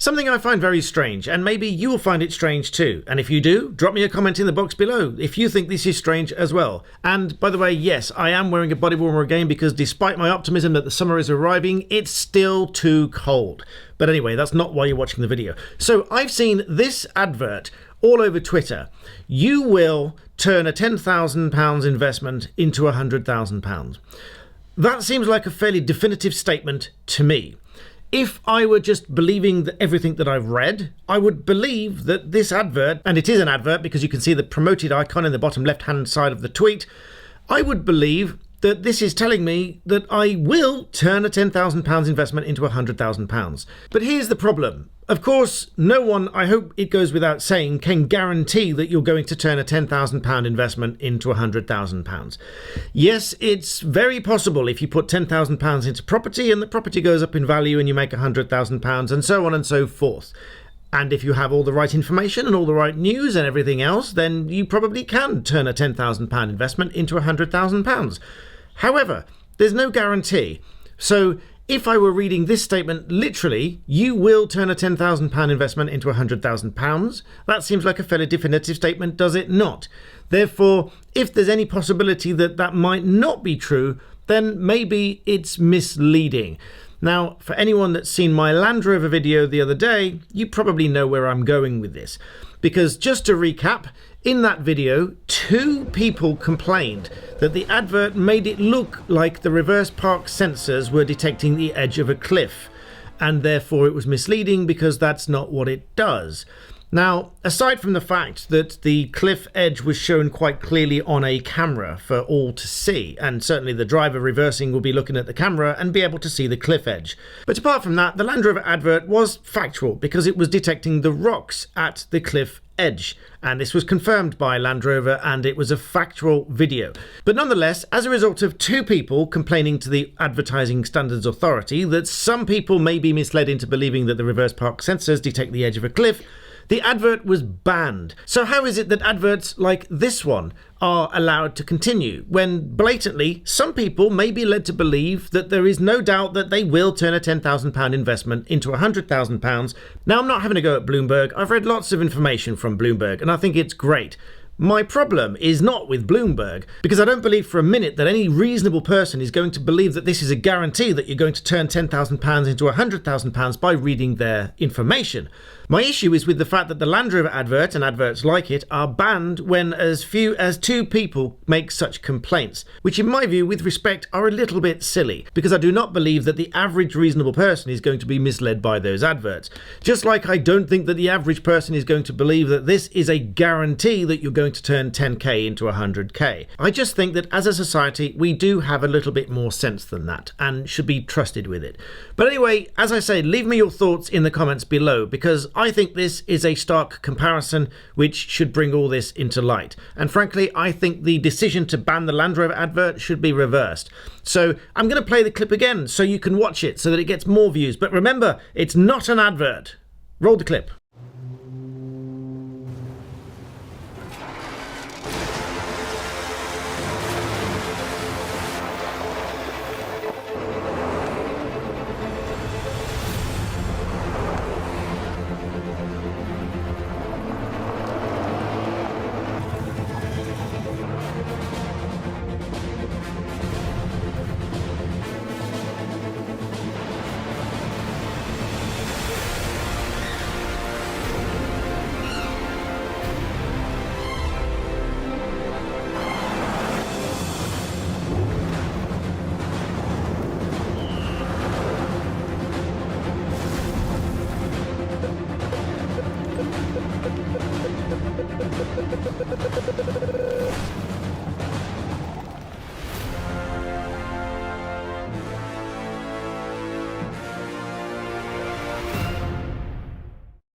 Something I find very strange, and maybe you will find it strange too. And if you do, drop me a comment in the box below if you think this is strange as well. And by the way, yes, I am wearing a body warmer again because despite my optimism that the summer is arriving, it's still too cold. But anyway, that's not why you're watching the video. So I've seen this advert all over Twitter. You will turn a £10,000 investment into £100,000. That seems like a fairly definitive statement to me. If I were just believing everything that I've read, I would believe that this advert, and it is an advert because you can see the promoted icon in the bottom left-hand side of the tweet, I would believe that this is telling me that I will turn a £10,000 investment into £100,000. But here's the problem. Of course, no one, I hope it goes without saying, can guarantee that you're going to turn a £10,000 investment into £100,000. Yes, it's very possible if you put £10,000 into property and the property goes up in value and you make £100,000 and so on and so forth. And if you have all the right information and all the right news and everything else, then you probably can turn a £10,000 investment into £100,000. However, there's no guarantee. So if I were reading this statement literally, you will turn a £10,000 investment into £100,000, that seems like a fairly definitive statement, does it not? Therefore, if there's any possibility that that might not be true, then maybe it's misleading. Now, for anyone that's seen my Land Rover video the other day, you probably know where I'm going with this. Because just to recap, in that video, 2 people complained that the advert made it look like the reverse park sensors were detecting the edge of a cliff, and therefore it was misleading because that's not what it does. Now, aside from the fact that the cliff edge was shown quite clearly on a camera for all to see, and certainly the driver reversing will be looking at the camera and be able to see the cliff edge. But apart from that, the Land Rover advert was factual because it was detecting the rocks at the cliff edge, and this was confirmed by Land Rover and it was a factual video. But nonetheless, as a result of 2 people complaining to the Advertising Standards Authority that some people may be misled into believing that the reverse park sensors detect the edge of a cliff, the advert was banned. So how is it that adverts like this one are allowed to continue when blatantly some people may be led to believe that there is no doubt that they will turn a £10,000 investment into £100,000? Now, I'm not having a go at Bloomberg. I've read lots of information from Bloomberg and I think it's great. My problem is not with Bloomberg, because I don't believe for a minute that any reasonable person is going to believe that this is a guarantee that you're going to turn £10,000 into £100,000 by reading their information. My issue is with the fact that the Land Rover advert and adverts like it are banned when as few as 2 people make such complaints, which in my view, with respect, are a little bit silly, because I do not believe that the average reasonable person is going to be misled by those adverts. Just like I don't think that the average person is going to believe that this is a guarantee that you're going to turn 10k into 100k. I just think that as a society, we do have a little bit more sense than that and should be trusted with it. But anyway, as I say, leave me your thoughts in the comments below, because I think this is a stark comparison which should bring all this into light. And frankly, I think the decision to ban the Land Rover advert should be reversed. So I'm going to play the clip again so you can watch it so that it gets more views. But remember, it's not an advert. Roll the clip.